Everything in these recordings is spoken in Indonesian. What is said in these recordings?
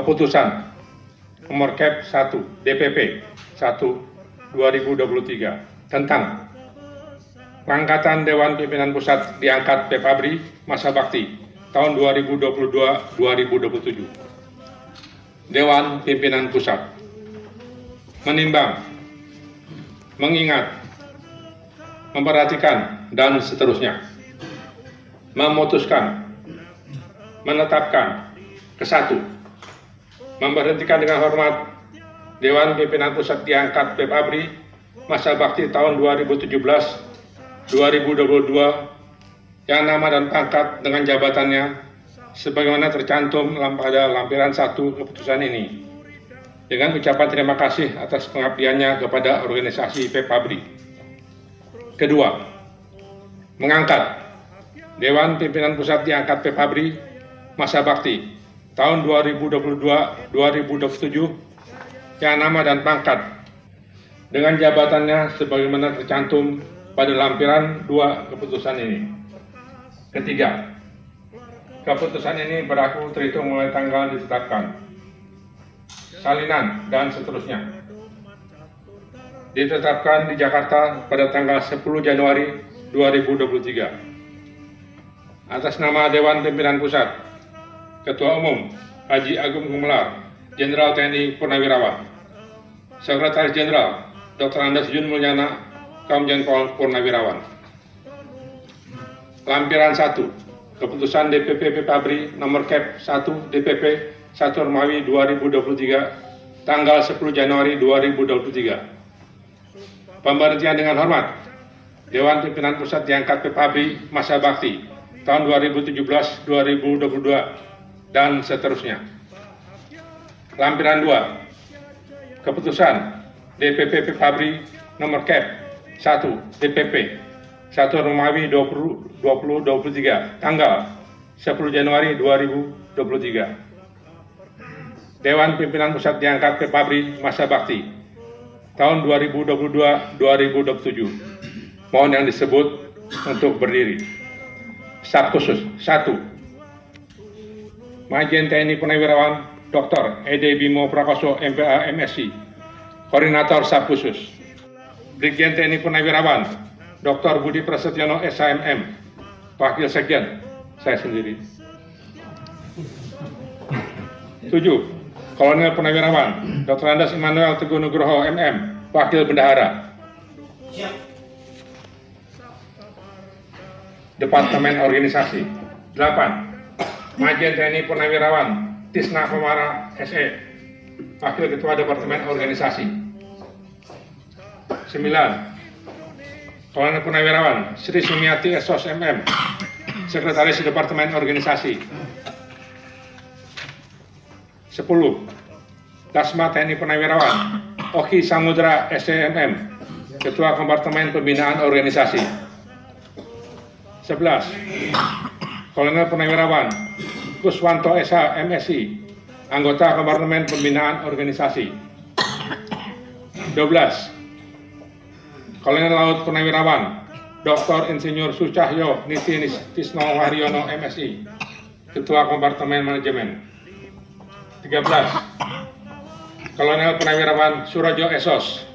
Keputusan Nomor Cap 1 DPP 1 2023 tentang pengangkatan Dewan Pimpinan Pusat diangkat PEPABRI masa bakti tahun 2022-2027. Dewan Pimpinan Pusat menimbang, mengingat, memperhatikan, dan seterusnya. Memutuskan, menetapkan, ke-1, memberhentikan dengan hormat Dewan Pimpinan Pusat diangkat PEPABRI masa bakti tahun 2017-2022 yang nama dan pangkat dengan jabatannya sebagaimana tercantum pada lampiran 1 keputusan ini, dengan ucapan terima kasih atas pengabdiannya kepada organisasi PEPABRI. Kedua, mengangkat Dewan Pimpinan Pusat diangkat PEPABRI masa bakti tahun 2022-2027 yang nama dan pangkat dengan jabatannya sebagaimana tercantum pada lampiran 2 keputusan ini. Ketiga, keputusan ini berlaku terhitung mulai tanggal ditetapkan. Salinan dan seterusnya. Ditetapkan di Jakarta pada tanggal 10 Januari 2023. Atas nama Dewan Pimpinan Pusat, Ketua Umum Haji Agung Gumelar, Jenderal TNI Purnawirawan, Sekretaris Jenderal Dr. Andes Jun Mulyana, Komjen Pol Purnawirawan. Lampiran 1, Keputusan DPP PEPABRI Nomor Cap 1 DPP 1 Romawi 2023, tanggal 10 Januari 2023. Pemberhentian dengan hormat Dewan Pimpinan Pusat diangkat PEPABRI masa bakti tahun 2017-2022 dan seterusnya. Lampiran 2, Keputusan DPP PEPABRI Nomor Cap 1 DPP 1 Romawi 2023, tanggal 10 Januari 2023. Dewan Pimpinan Pusat diangkat PEPABRI masa bakti tahun 2022-2027. Mohon yang disebut untuk berdiri. Staf khusus 1. Majen TNI Purnawirawan Dr. Ede Bimo Prakoso MPA MSc, Koordinator Staf Khusus. Brigjen TNI Purnawirawan Dr. Budi Prasetyono SHMM, Wakil Sekjen, saya sendiri. 7. Kolonel Purnawirawan Dr. Andes Immanuel Teguh Nugroho MM, Wakil Bendahara. Departemen Organisasi. 8. Majen TNI Purnawirawan Tisna Komara SE, Wakil Ketua Departemen Organisasi. 9. Kolonel Purnawirawan Sri Sumiati Esos MM, Sekretaris Departemen Organisasi. 10. Dasma TNI Purnawirawan Oki Samudra SCMM, Ketua Kompartemen Pembinaan Organisasi. 11. Kolonel Purnawirawan Kuswanto SH MSI, Anggota Kompartemen Pembinaan Organisasi. 12. Kolonel Laut Purnawirawan Dr. Insinyur Sucahyo Niti Tisno Waryono MSI, Ketua Kompartemen Manajemen. 13. Kolonel Purnawirawan Surojo Esos,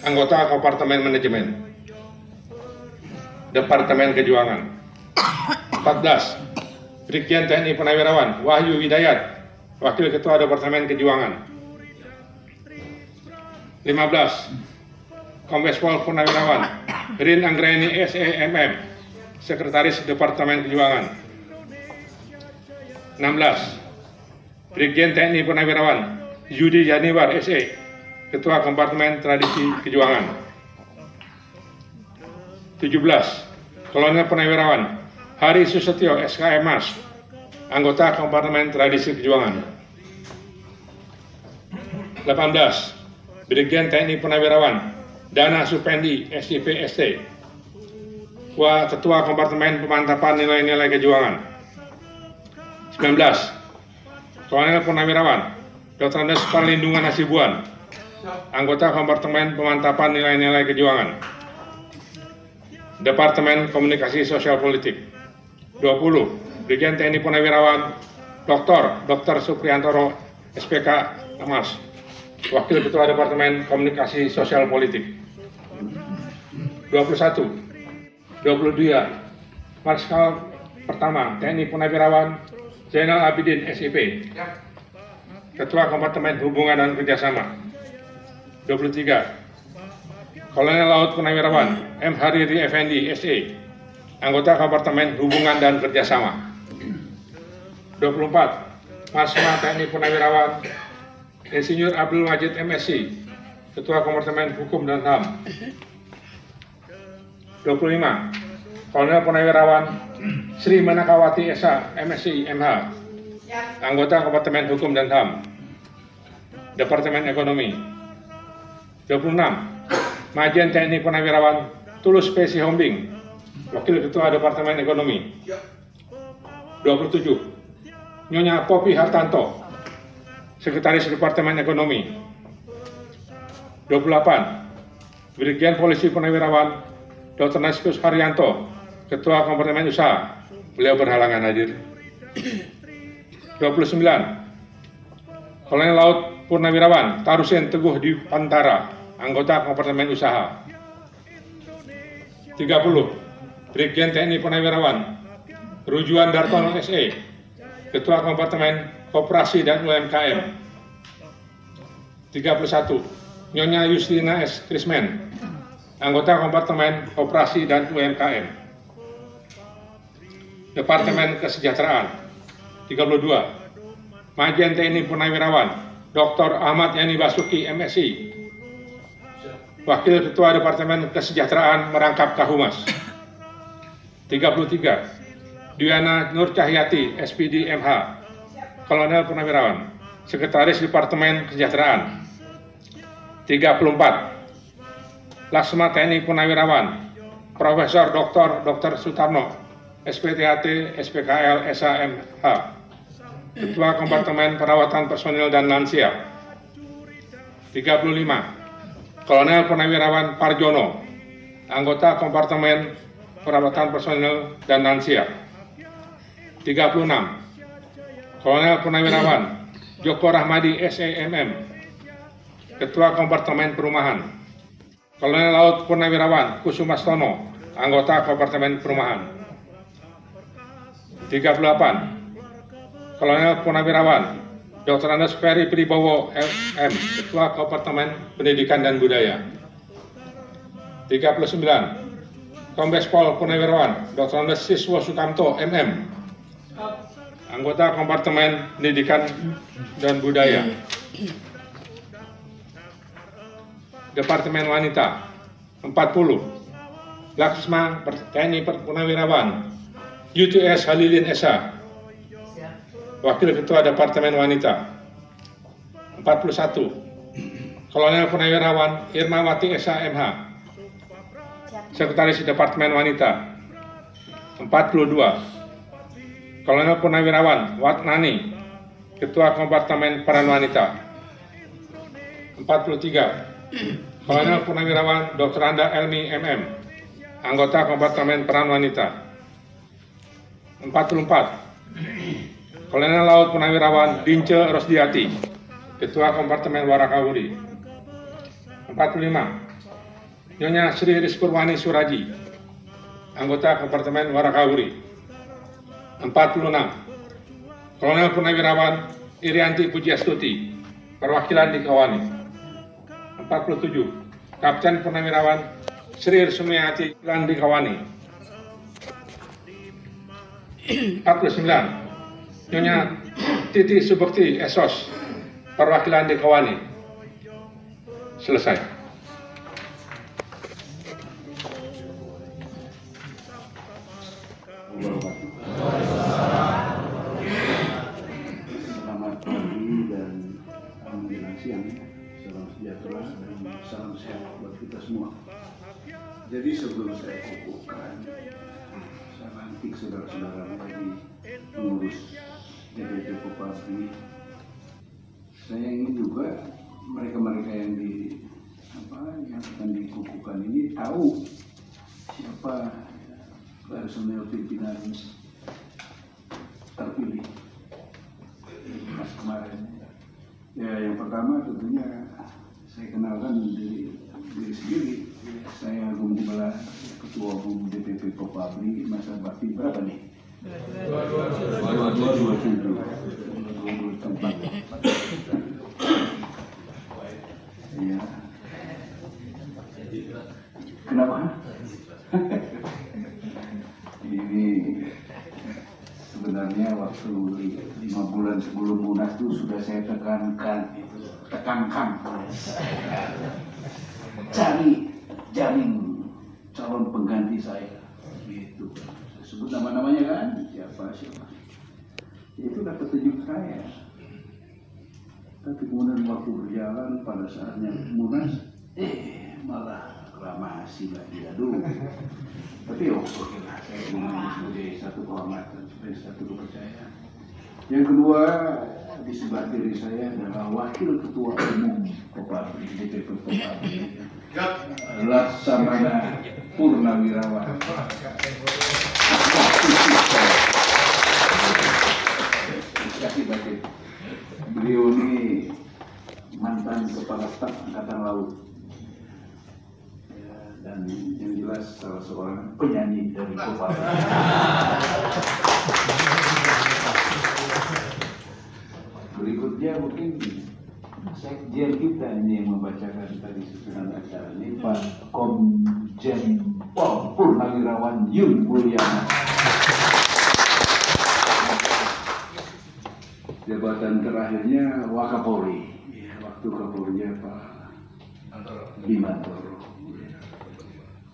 Anggota Kompartemen Manajemen, Departemen Kejuangan. 14. Brigjen TNI Purnawirawan Wahyu Widayat, Wakil Ketua Departemen Kejuangan. 15. Kombes Pol Purnawirawan Rin Anggraini SEMM, Sekretaris Departemen Kejuangan. 16. Brigjen TNI Purnawirawan Yudi Yaniwar SE, Ketua Kompartemen Tradisi Kejuangan. 17. Kolonel Purnawirawan Hari Susetyo SKM Mas, Anggota Kompartemen Tradisi Kejuangan. 18. Brigjen TNI Purnawirawan Dana Supendi SIP ST, Ketua Kompartemen Pemantapan Nilai-Nilai Kejuangan. 19. Kolonel Purnawirawan Dr. Andes Perlindungan Hasibuan, Anggota Kompartemen Pemantapan Nilai-Nilai Kejuangan, Departemen Komunikasi Sosial Politik. 20. Brigjen TNI Purnawirawan Dr. Supriyantoro SPK Amas, Wakil Ketua Departemen Komunikasi Sosial Politik. 21. 22. Marskal Pertama TNI Purnawirawan Zainal Abidin SIP, Ketua Kompartemen Hubungan dan Kerjasama. 23. Kolonel Laut Purnawirawan M. Hariri Effendi SE, Anggota Kompartemen Hubungan dan Kerjasama. 24. Marsma TNI Purnawirawan Insinyur Abdul Majid MSc, Ketua Kompartemen Hukum dan HAM. 25. Kolonel Purnawirawan Sri Manakawati Esa MSc MH, Anggota Kompartemen Hukum dan HAM, Departemen Ekonomi. 26. Majen TNI Purnawirawan Tulus P. Sihombing, Wakil Ketua Departemen Ekonomi. 27. Nyonya Popi Hartanto, Sekretaris Departemen Ekonomi. 28. Brigjen Polisi Purnawirawan Dr. Naskus Haryanto, Ketua Kompartemen Usaha. Beliau berhalangan hadir. 29. Kolonel Laut Purnawirawan Tarusen Teguh di Pantara, Anggota Kompartemen Usaha. 30. Brigjen TNI Purnawirawan Rujuan Dartono SE, Ketua Kompartemen Koperasi dan UMKM. 31. Nyonya Justina S. Krismen, Anggota Kompartemen Koperasi dan UMKM. Departemen Kesejahteraan. 32. Majen TNI Purnawirawan Dr. Ahmad Yani Basuki MSI, Wakil Ketua Departemen Kesejahteraan Merangkap Kahumas. 33. Diana Nur Cahyati SPD MH, Kolonel Purnawirawan, Sekretaris Departemen Kesejahteraan. 34. Laksma TNI Purnawirawan Profesor Dr. Sutarno SPTHT SPKL SAMH, Ketua Kompartemen Perawatan Personil dan Lansia. 35. Kolonel Purnawirawan Parjono, Anggota Kompartemen Perawatan Personil dan Lansia. 36. Kolonel Purnawirawan Joko Rahmadi SEMM, Ketua Kompartemen Perumahan. Kolonel Laut Purnawirawan Kusumastono, Anggota Kompartemen Perumahan. 38. Kolonel Purnawirawan Dr. Andes Ferry Pribowo LM, Ketua Kompartemen Pendidikan dan Budaya. 39. Kombes Pol Purnawirawan Dr. Andes Siswo Sukamto MM, Anggota Kompartemen Pendidikan dan Budaya. Departemen Wanita. 40. Laksma TNI Purnawirawan UTS Halilin Esa, Wakil Ketua Departemen Wanita. 41. Kolonel Purnawirawan Irmawati Esa MH, Sekretaris Departemen Wanita. 42. Kolonel Purnawirawan Watnani, Ketua Kompartemen Peran Wanita. 43. Kolonel Purnawirawan Dr. Anda Elmi MM, Anggota Kompartemen Peran Wanita. 44. Kolonel Laut Purnawirawan Dince Rosdiati, Ketua Kompartemen Warakawuri. 45. Nyonya Sri Rizpurwani Suraji, Anggota Kompartemen Warakawuri. 46. Kolonel Purnawirawan Irianti Pujiastuti, Perwakilan di Kawani. 47. Kapten Purnawirawan Sri Sumiati di Kawani. 49. Nyonya Titi Subekti Esos, Perwakilan di Kawani. Selesai. Selamat pagi dan menjelang siang. Salam sejahtera dan salam sehat buat kita semua. Jadi sebelum saya kukuhkan, saya lantik saudara-saudara lagi pengurus DPP Kopasri. Saya ingin juga mereka-mereka yang yang akan dikukuhkan ini tahu siapa personel pimpinan terpilih pas kemarin. Ya, yang pertama tentunya saya kenalkan diri sendiri. Saya Agung Gumelar, Ketua Umum DPP Kopabri, masa bakti berapa nih? 22 tempat. Ya. Kenapa? Ini sebenarnya waktu 5 bulan sebelum Munas itu sudah saya tekankan, cari jaring calon pengganti saya. Gitu. Saya sebut nama-namanya kan, siapa. Itu udah petunjuk saya. Tapi kemudian waktu berjalan pada saatnya Munas, malah reklamasi lagi. Aduh. Tapi oke lah, saya mengambil sebagai satu kehormatan, sebagai satu kepercayaan. Yang kedua, di sebelah kiri saya adalah Wakil Ketua Umum Kopabri, DPP Kopabri, Laksamana Purnawirawan. Kasih batik. Beliau ini mantan Kepala Staf Angkatan Laut. Dan yang jelas salah seorang penyanyi dari Kopabri. Berikutnya mungkin sekjen kita ini yang membacakan tadi susunan acara ini, Pak Komjen Pol Purnawirawan Yun Mulyana. Jabatan terakhirnya Wakapolri, waktu Kapolrinya Pak Bimantoro.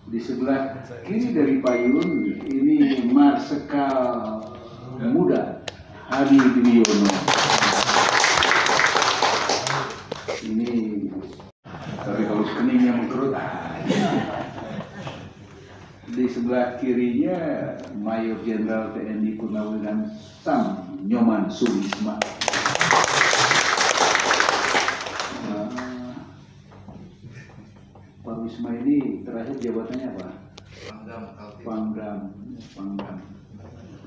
Di sebelah kiri dari Payun ini Marsikal Muda Hadi Dwiono. Ini tapi kalau keningnya mengkerut. Di sebelah kirinya Mayor Jenderal TNI Purnawirawan Sam Nyoman Sulisma. Pak Wisma ini terakhir jabatannya apa? Pangdam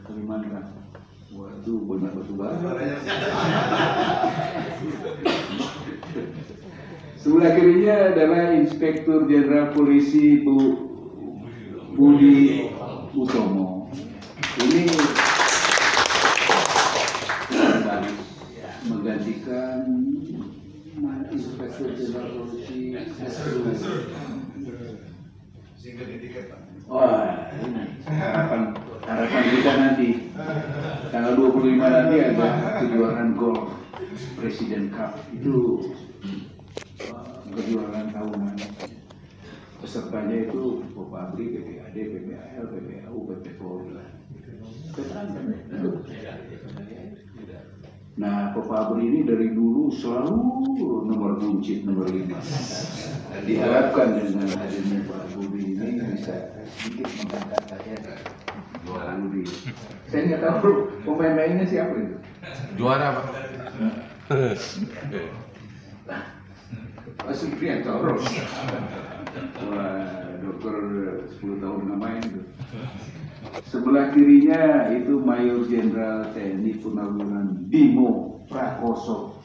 Kalimantan. Waduh, benar batu bara. Sebelah kirinya adalah Inspektur Jenderal Polisi Budi Utomo. Ini menggantikan Inspektur Jenderal Polisi. Wah, ini harapan kita nanti tanggal 25 nanti ada kejuaraan golf Presiden Cup. Itu kejuaraan tahunan. Pesertanya itu Kopabri, PPAD, PPAL, PPAU, PPPORI. Nah, Kopabri ini dari dulu selalu nomor buncit, nomor 5. Diharapkan dengan hadirnya Pak Budi ini bisa sedikit mengangkat saya juara Budi. Saya nggak tahu pemain-pemainnya siapa itu. Juara Pak. Pak Supriyanto. Wah, dokter 10 tahun ngamain itu. Sebelah kirinya itu Mayor Jenderal TNI Purnawirawan Bimo Prakoso.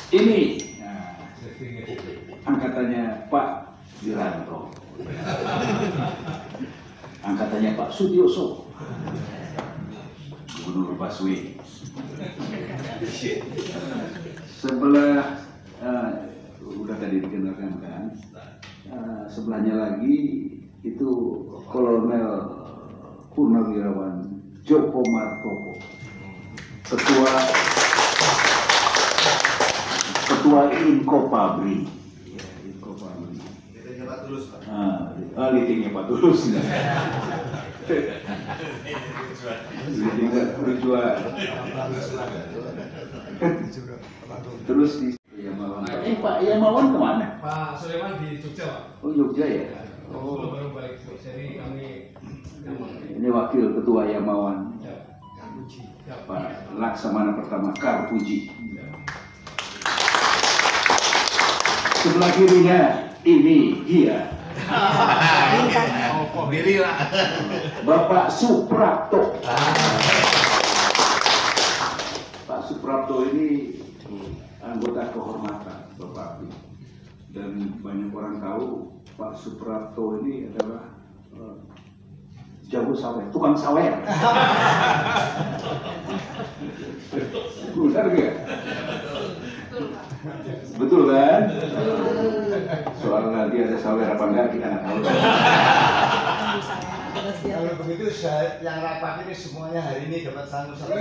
Ini angkatannya Pak Wiranto, angkatannya Pak Sutioso, Gubernur Baswe. Sebelah udah tadi dikenalkan kan, sebelahnya lagi itu Kolonel Purnawirawan Joko Martopo, Ketua Inkopabri. Ya, Inkopabri. Litingnya Pak Tulus, Pak. Litingnya Pak Tulus. Litingnya berjuang. Terus di Yamawan. Pak Yamawan kemana? Pak Sulaiman di Jogja, Pak. Oh, Jogja ya. Oh, baru balik. Jadi kami ini wakil ketua Yamawan. Pak Laksamana pertama Karpuji. Sebelah kirinya ini dia. Bapak Suprapto. Suprapto ini anggota kehormatan Bapak Abdi. Dan banyak orang tahu Pak Suprapto ini adalah jago sawer, tukang sawer. Benar nggak? Betul kan? Soal nanti ada sawer apa enggak kita nggak tahu. Kalau begitu yang rapat ini semuanya hari ini dapat satu juta.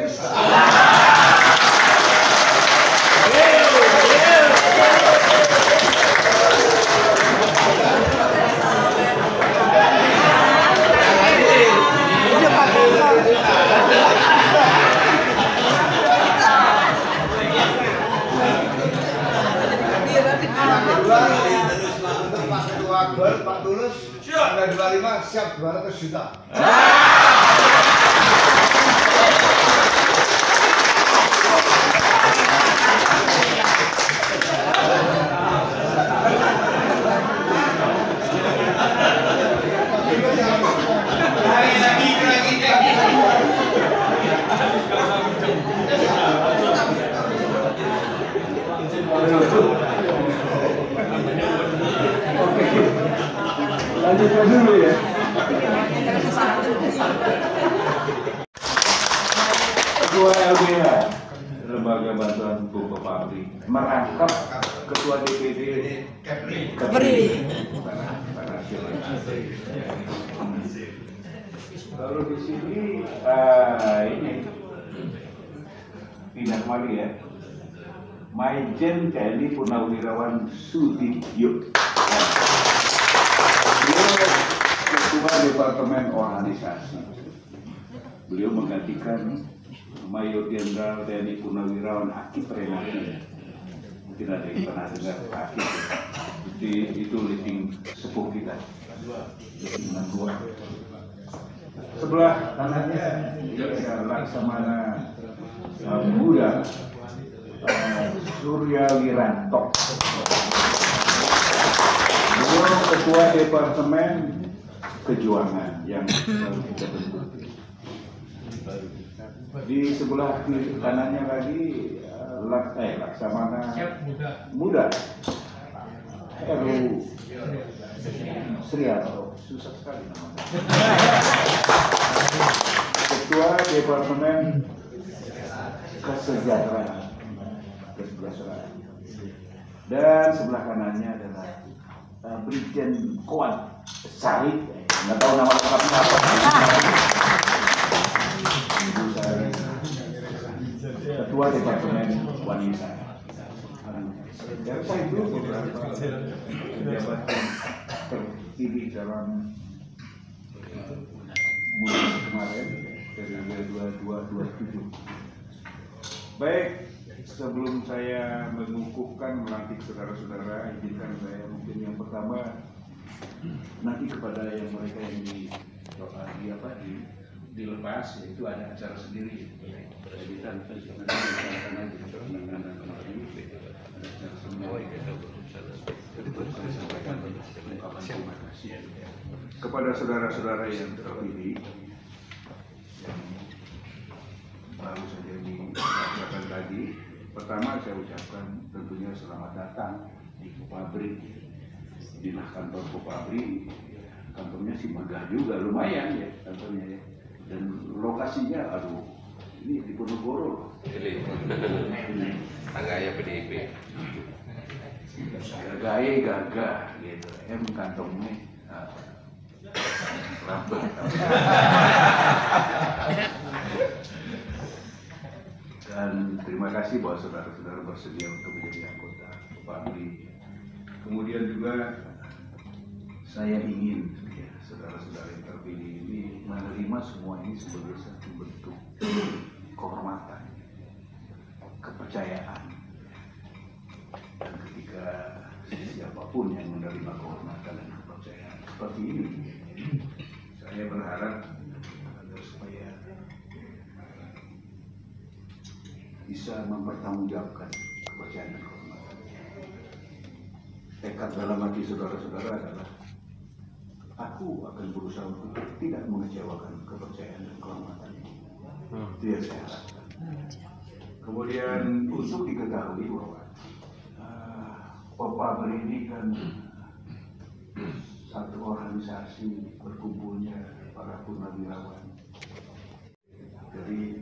Untuk Pak Ketua Gor, Pak Tulus, tanggal 25 siap 200 juta. Lanjutkan dulu ya. Ketua LBH, Lembaga Bantuan Hukum Bapak Abdi, merangkap Ketua DPD Kepri. Lalu di sini ini pindah kembali ya. Maijen TNI Purnawirawan Sudibyo. Beliau Ketua Departemen Organisasi. Beliau menggantikan Mayor Jenderal TNI Purnawirawan Akip Renati. Mungkin ada yang pernah dengar Akip. Itu leading sepuh kita. Leading dua. Sebelah kanannya ada Laksamana Muda Surya Wiranto. Beliau Ketua Departemen Kejuangan yang baru kita bentuk. Di sebelah kiri kanannya lagi Laksamana Muda Heru Sriarto, susah sekali namanya. Ketua Departemen Kesejahteraan. Dan sebelah kanannya adalah Brigjen Koan Said, nggak tahu nama lengkapnya apa. Ketua Departemen Wanita. Dan saya itu beberapa pejabat terpilih dalam bulan kemarin periode 22-27. Baik, sebelum saya mengukuhkan melantik saudara-saudara, izinkan saya mungkin yang pertama nanti kepada yang mereka yang dilepas, yaitu ada acara sendiri. Jadi nanti kepada saudara-saudara yang terpilih yang baru saja dilakukan tadi, pertama saya ucapkan tentunya selamat datang di Kopabri. Inilah kantor Kopabri, kantornya sih megah juga, lumayan ya kantornya ya. Dan lokasinya, aduh, ini di Ponorogo. Tangganya PDIP. Gaya gagah gitu, kantongnya rapat. Dan terima kasih bahwa saudara-saudara bersedia untuk menjadi anggota Kopabri. Kemudian juga saya ingin ya, saudara-saudara yang terpilih ini menerima semua ini sebagai satu bentuk kehormatan, kepercayaan. Dan ketika siapapun yang menerima kehormatan dan kepercayaan seperti ini, saya berharap agar supaya bisa mempertanggungjawabkan kepercayaan dan kehormatan. Tekad dalam hati saudara-saudara adalah aku akan berusaha untuk tidak mengecewakan kepercayaan dan kehormatan ini. Itu yang saya harapkan. Kemudian untuk diketahui bahwa Popabri ini kan satu organisasi berkumpulnya para purnawirawan. Jadi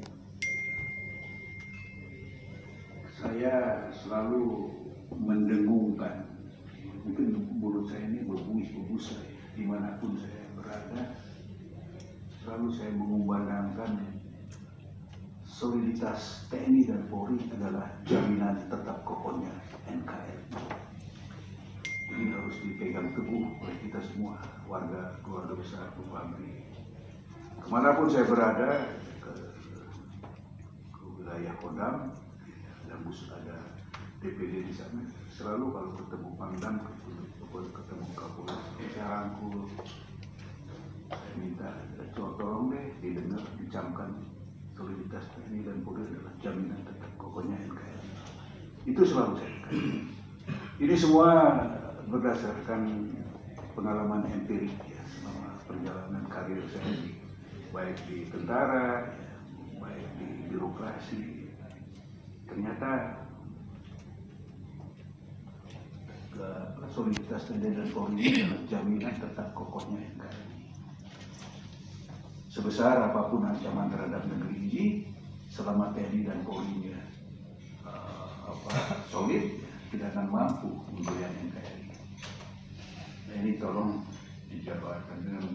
saya selalu mendengungkan, mungkin mulut saya ini berbunyi saya dimanapun saya berada, selalu saya mengumandangkan soliditas TNI dan Polri adalah jaminan tetap kokohnya NKRI. Ini harus dipegang teguh oleh kita semua, warga keluarga besar Popabri. Kemanapun saya berada, ke wilayah Kodam, ada DPD di sana, selalu kalau ketemu Pangdam, ketemu Kapolres, saya rangkul, saya minta, tolong deh didengar, dicamkan soliditas TNI dan Polri adalah jaminan tetap kokohnya NKRI. Itu selalu saya katakan. Ini semua berdasarkan pengalaman empirik ya, selama perjalanan karir saya baik di tentara, baik di birokrasi. Ternyata soliditas TNI dan Polri adalah jaminan tetap kokohnya NKRI. Sebesar apapun ancaman terhadap negeri ini, selama TNI dan Polri solid, tidak akan mampu memgoyang NKRI. Nah, ini tolong dijabarkan dengan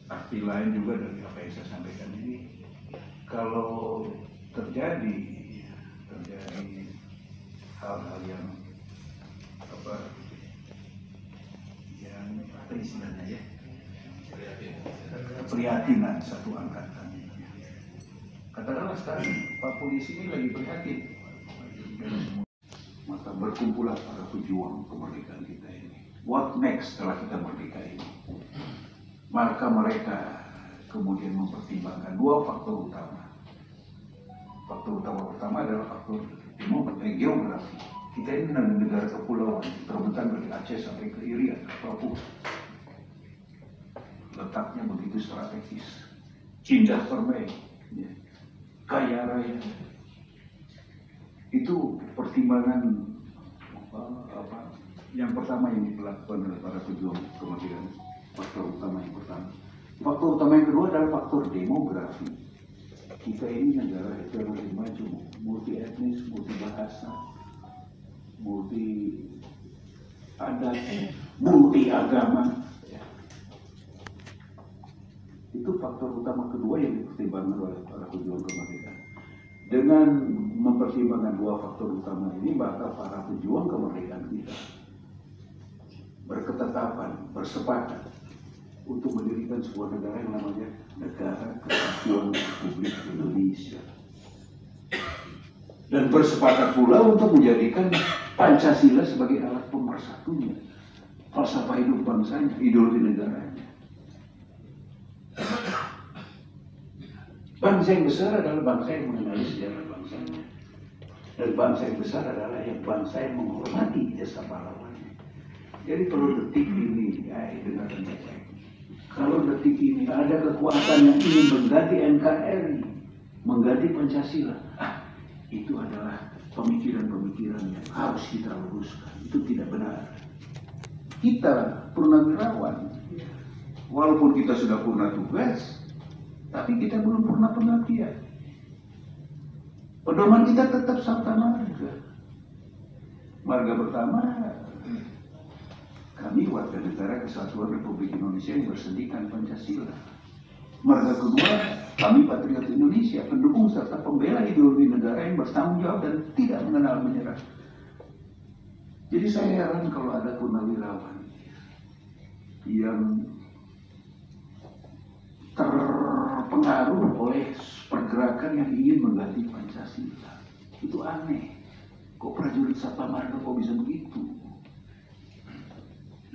arti lain juga dari apa yang saya sampaikan ini. Kalau terjadi hal-hal yang apa istilahnya ya, keprihatinan satu angkatan. Katakanlah sekarang Pak Polisi ini lagi prihatin, maka berkumpulah para pejuang kemerdekaan kita ini. What next setelah kita merdeka ini? Maka mereka kemudian mempertimbangkan dua faktor utama. Faktor utama pertama adalah faktor geografi. Kita ini negara kepulauan, terbentang dari Aceh sampai ke Irian, Papua. Letaknya begitu strategis, indah permai, ya, kaya raya. Itu pertimbangan yang pertama yang dilakukan oleh para pejuang kemerdekaan. Faktor utama yang pertama. Faktor utama yang kedua adalah faktor demografi. Kita ini negara heterogen maju, multi etnis, multi bahasa, multi adat, multi agama. Itu faktor utama kedua yang dipertimbangkan oleh para pejuang kemerdekaan. Dengan mempertimbangkan dua faktor utama ini, maka para pejuang kemerdekaan kita berketetapan, bersepakat untuk mendirikan sebuah negara yang namanya Negara Kesatuan Republik Indonesia. Dan bersepakat pula untuk menjadikan Pancasila sebagai alat pemersatunya, falsafah hidup bangsanya, ideologi negaranya. Bangsa yang besar adalah bangsa yang mengenali sejarah bangsanya. Dan bangsa yang besar adalah yang bangsa yang menghormati jasa pahlawannya. Jadi kalau detik ini, dengarkan baik-baik. Kalau detik ini ada kekuatan yang ingin mengganti NKRI, mengganti Pancasila, itu adalah pemikiran-pemikiran yang harus kita luruskan. Itu tidak benar. Kita purnawirawan, walaupun kita sudah purna tugas, tapi kita belum pernah pengabdian. Pedoman kita tetap sabta marga. Marga pertama, kami warga negara Kesatuan Republik Indonesia yang bersendikan Pancasila. Marga kedua, kami patriot Indonesia, pendukung serta pembela ideologi negara yang bertanggung jawab dan tidak mengenal menyerah. Jadi saya heran kalau ada purnawirawan yang terpengaruh oleh pergerakan yang ingin mengganti Pancasila. Itu aneh. Kok prajurit Sabta Marga kok bisa begitu?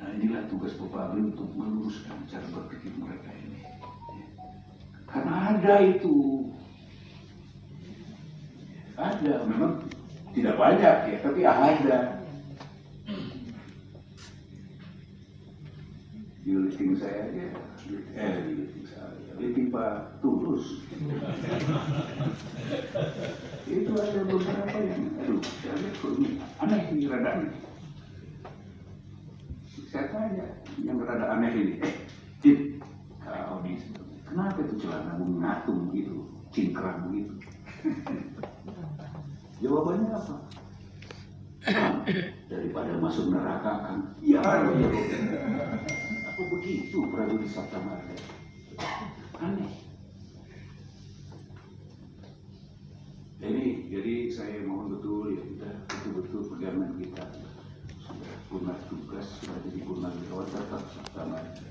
Nah, inilah tugas Popabri untuk meluruskan cara berpikir mereka ini. Karena ada itu. Ada, memang tidak banyak ya, tapi ada. Liting saya aja, liting Pak Tulus. Itu ada beberapa yang, aduh, saya lihat kok ini aneh ini, rada aneh. Saya tanya, yang rada aneh ini, Dit, kau ini, kenapa itu celana mengatung gitu, cingkrang gitu? Jawabannya apa? Daripada masuk neraka kan? Ya, apa begitu prajurit Sabta Marga? Aneh. Jadi saya mohon betul ya, kita betul-betul pegangan kita sudah punah tugas, sudah jadi purnawirawan tetap Sabta Marga.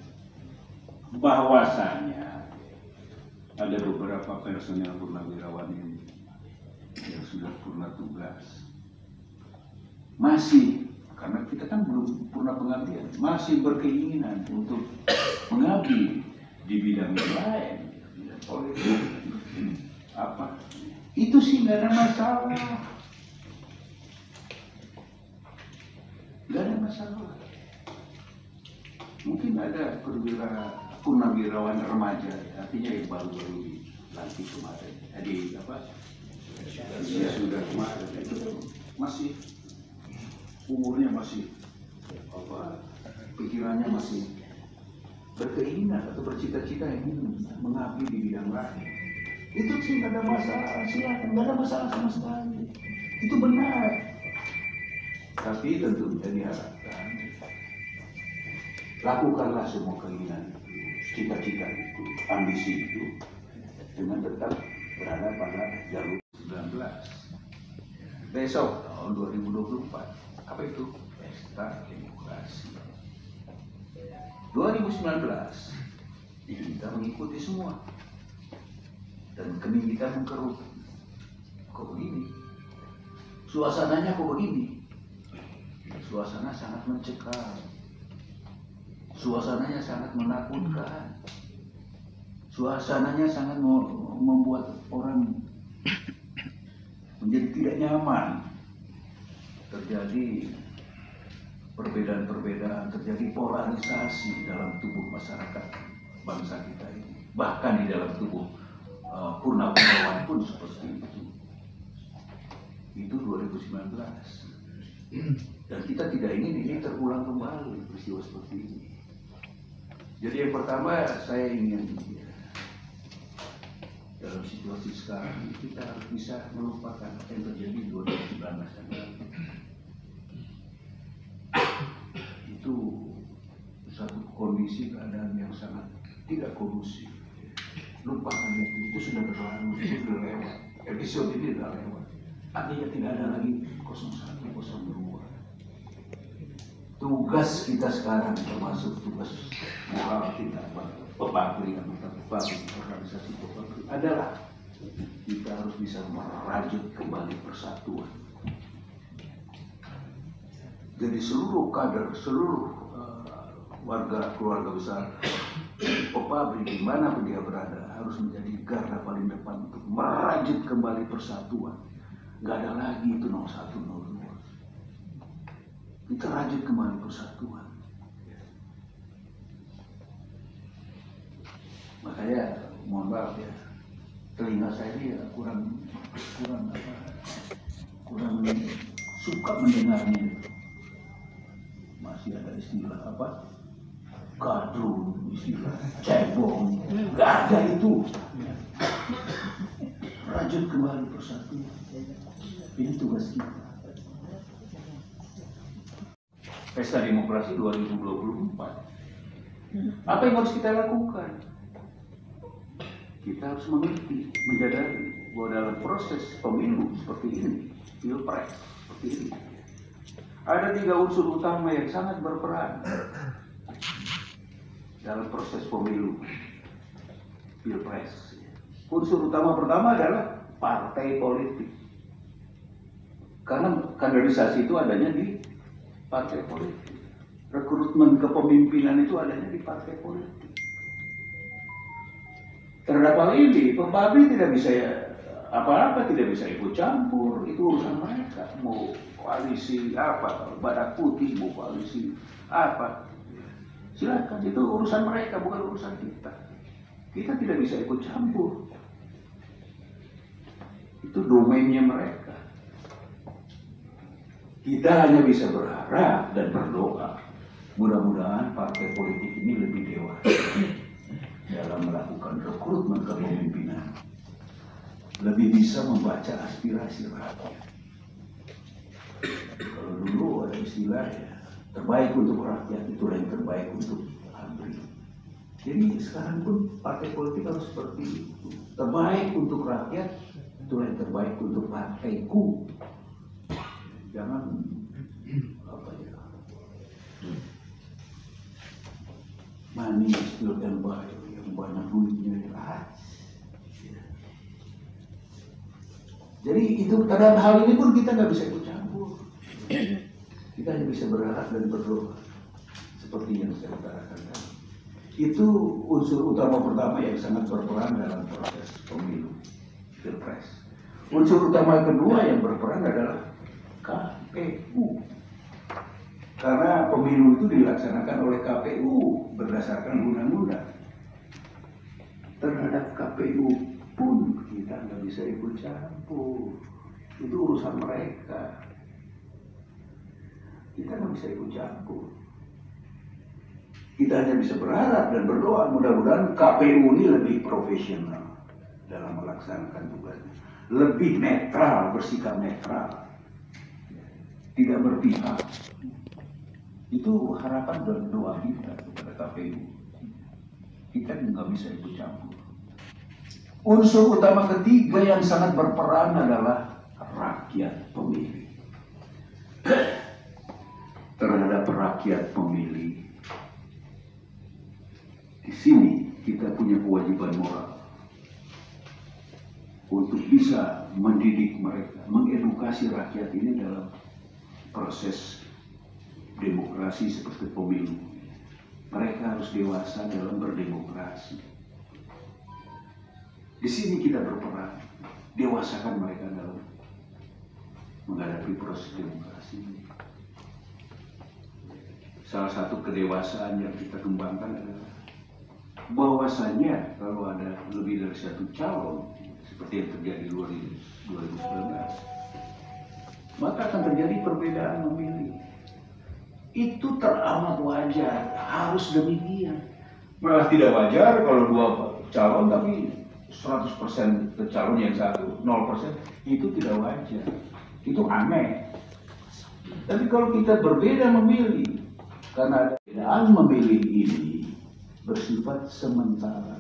Bahwasanya ada beberapa personel purnawirawan yang sudah purna tugas, masih, karena kita kan belum purna pengabdian, masih berkeinginan untuk mengabdi di bidang yang lain, bidang politik, apa, itu sih nggak ada masalah, nggak ada masalah. Mungkin ada purnawirawan remaja, ya, artinya yang baru-baru dilantik kemarin, jadi apa, ya sudah kemarin itu masih umurnya masih apa, pikirannya masih berkeinginan atau bercita-cita ingin mengabdi di bidang lain. Itu sih nggak ada masalah, silakan, nggak ada masalah sama sekali. Itu benar. Tapi tentunya diharapkan lakukanlah semua keinginan itu, cita-cita itu, ambisi itu dengan tetap berada pada jalur 19. Besok tahun 2024. Apa itu? Pesta Demokrasi. 2019 kita mengikuti semua dan kening kita mengkerut. Kok begini? Suasananya kok begini? Suasana sangat mencekam. Suasananya sangat menakutkan. Suasananya sangat membuat orang menjadi tidak nyaman. Terjadi perbedaan-perbedaan, terjadi polarisasi dalam tubuh masyarakat bangsa kita ini. Bahkan di dalam tubuh purnawirawan pun seperti itu. Itu 2019. Dan kita tidak ingin ini terulang kembali peristiwa seperti ini. Jadi yang pertama saya ingin dalam situasi sekarang kita harus bisa melupakan apa yang terjadi 2019 yang lalu. Itu satu kondisi keadaan yang sangat tidak kondusif. Lupakan itu sudah berlalu, itu sudah lewat. Episode ini sudah lewat. Artinya tidak ada lagi 01, 02. Tugas kita sekarang termasuk tugas moral kita, Pepabri, organisasi Pepabri adalah kita harus bisa merajut kembali persatuan. Jadi seluruh kader, seluruh keluarga besar Pepabri dimanapun dia berada harus menjadi garda paling depan untuk merajut kembali persatuan. Gak ada lagi itu 01, 02. Kita rajut kembali persatuan. Makanya mohon maaf ya, telinga saya ini ya kurang suka mendengarnya. Masih ada istilah apa? Gadrun, istilah cebong, nggak ada itu. Rajut kembali persatuan. Ini tugas kita. Pesta Demokrasi 2024. Apa yang harus kita lakukan? Kita harus mengerti, menyadari bahwa dalam proses pemilu seperti ini, pilpres seperti ini, ada 3 unsur utama yang sangat berperan dalam proses pemilu pilpres. Unsur utama pertama adalah partai politik. Karena kaderisasi itu adanya di partai politik. Rekrutmen kepemimpinan itu adanya di partai politik. Terhadap hal ini, Pepabri tidak bisa apa-apa, tidak bisa ikut campur. Itu urusan mereka. Mau koalisi apa, Badak Putih, mau koalisi apa. Silakan, itu urusan mereka, bukan urusan kita. Kita tidak bisa ikut campur. Itu domainnya mereka. Kita hanya bisa berharap dan berdoa. Mudah-mudahan partai politik ini lebih dewasa dalam melakukan rekrutmen kepemimpinan. Lebih bisa membaca aspirasi rakyat. Kalau dulu ada istilah ya, terbaik untuk rakyat itu yang terbaik untuk ABRI. Jadi sekarang pun partai politik harus seperti itu. Terbaik untuk rakyat itu yang terbaik untuk partaiku. Jangan apa ya, money is still empire, yang banyak duitnya ya. Jadi itu dalam hal ini pun kita nggak bisa ikut campur. Kita hanya bisa berharap dan berdoa seperti yang saya utarakan tadi. Itu unsur utama pertama yang sangat berperan dalam proses pemilu pilpres. Unsur utama kedua yang berperan adalah KPU. Karena pemilu itu dilaksanakan oleh KPU berdasarkan undang-undang. Terhadap KPU pun kita nggak bisa ikut campur. Itu urusan mereka. Kita nggak bisa ikut campur. Kita hanya bisa berharap dan berdoa mudah-mudahan KPU ini lebih profesional dalam melaksanakan tugasnya. Lebih netral, bersikap netral. Tidak berpihak. Itu harapan dan doa kita kepada KPU. Kita nggak bisa ikut campur. Unsur utama ketiga yang sangat berperan adalah rakyat pemilih. Terhadap rakyat pemilih, di sini kita punya kewajiban moral untuk bisa mendidik mereka, mengedukasi rakyat ini dalam proses demokrasi seperti pemilu. Mereka harus dewasa dalam berdemokrasi. Di sini kita berperan, dewasakan mereka dalam menghadapi proses demokrasi. Salah satu kedewasaan yang kita kembangkan adalah bahwasanya kalau ada lebih dari satu calon, seperti yang terjadi 2019, maka akan terjadi perbedaan memilih. Itu teramat wajar, harus demikian. Malah tidak wajar kalau dua calon tapi 100% ke calon yang satu, 0%, itu tidak wajar. Itu aneh. Tapi kalau kita berbeda memilih, karena perbedaan memilih ini bersifat sementara.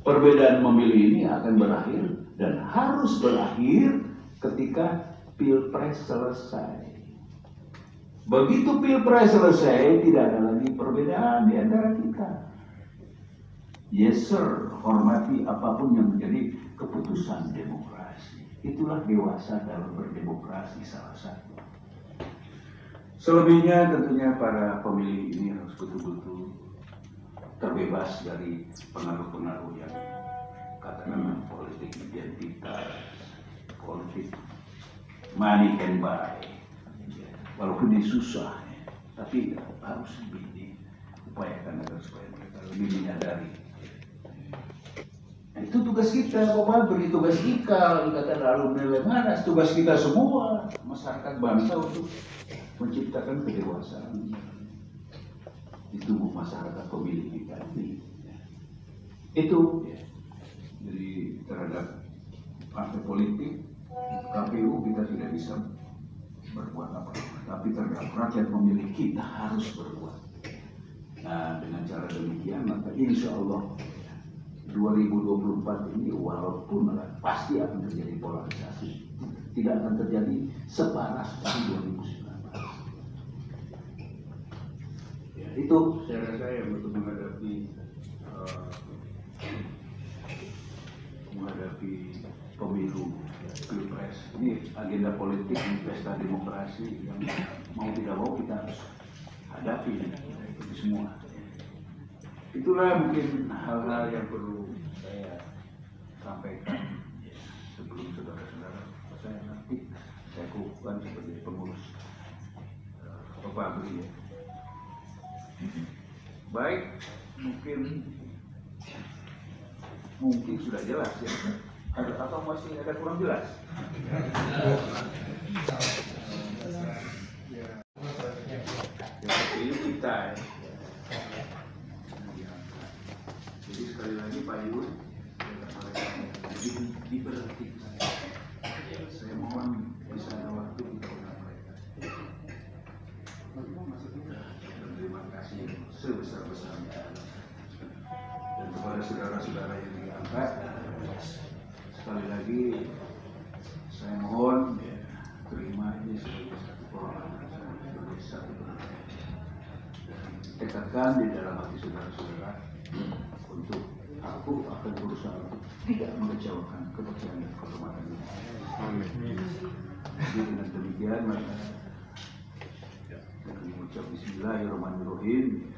Perbedaan memilih ini akan berakhir dan harus berakhir ketika pilpres selesai. Begitu pilpres selesai, tidak ada lagi perbedaan di antara kita. Yes sir, hormati apapun yang menjadi keputusan demokrasi. Itulah dewasa dalam berdemokrasi salah satu. Selebihnya tentunya para pemilih ini harus betul-betul terbebas dari pengaruh-pengaruh yang katakanlah politik identitas, politik money can buy. Walaupun ini susah, tapi harus lebih diupayakan agar supaya mereka lebih menyadari. Nah, itu tugas kita, Bapak, beri tugas kita, ikatan alumni Lemhanas, tugas kita semua, masyarakat bangsa untuk menciptakan kedewasaan di tubuh masyarakat pemilih kita ini. Itu ya. Jadi terhadap partai politik, KPU kita tidak bisa berbuat apa-apa, tapi terhadap rakyat pemilih kita harus berbuat. Nah, dengan cara demikian maka insya Allah 2024 ini walaupun pasti akan terjadi polarisasi, tidak akan terjadi separah seperti 2019. Ya, itu saya rasa yang untuk menghadapi pemilu pilpres ini agenda politik, pesta demokrasi yang mau tidak mau kita harus hadapi itu semua. Itulah mungkin hal-hal yang perlu saya sampaikan sebelum saudara-saudara saya nanti saya kukuhkan sebagai pengurus Bapak ABRI ya. Baik, mungkin sudah jelas ya. Atau masih ada kurang jelas? Jadi kita ya. Jadi sekali lagi Pak Ibu, diperhatikan. Saya mohon bisa ada waktu kita menyampaikan. Terima kasih sebesar-besarnya. Dan kepada saudara-saudara yang diangkat, sekali lagi saya mohon ya, terima ini sebagai satu kehormatan, sebagai satu berkat. Dan tekadkan di dalam hati saudara-saudara untuk aku akan berusaha untuk tidak mengecewakan kepercayaan dan kehormatan ini. Amin. Jadi dengan demikian maka dengan mengucap Bismillahirrahmanirrahim,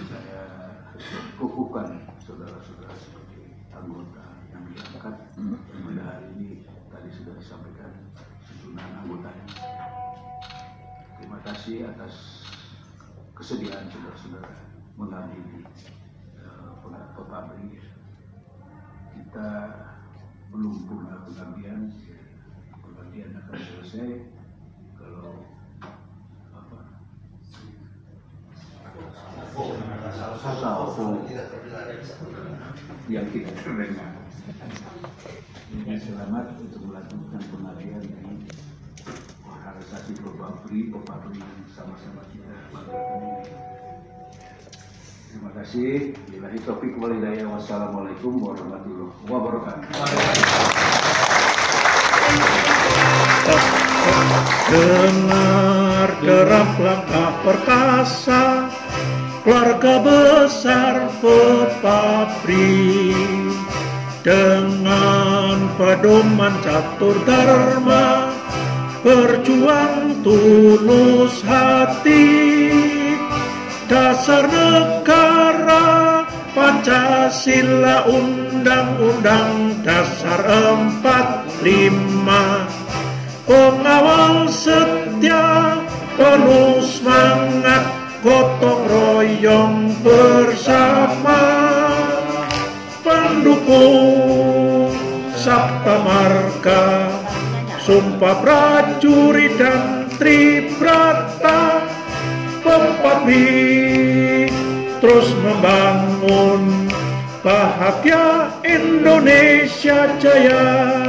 saya kukuhkan saudara-saudara sebagai anggota yang diangkat. Pada hari ini tadi sudah disampaikan susunan anggotanya. Terima kasih atas kesediaan saudara-saudara menghadiri pengabdian. Kita belum pernah pengabdian akan selesai kalau yang kita terima. Selamat untuk melakukan pengabdian ini. Organisasi Popabri yang sama-sama kita banggakan ini. Terima kasih. Billahi taufiq wal hidayah. Wassalamualaikum warahmatullahi wabarakatuh. Dengar derap langkah perkasa keluarga besar Popabri, dengan pedoman catur dharma, berjuang tulus hati, dasar negara Pancasila, Undang-Undang Dasar 45, pengawal setia penuh semangat, gotong royong bersama, pendukung Sabta Marga, Sumpah Prajurit dan Tribrata. Popabri terus membangun bahagia Indonesia Jaya.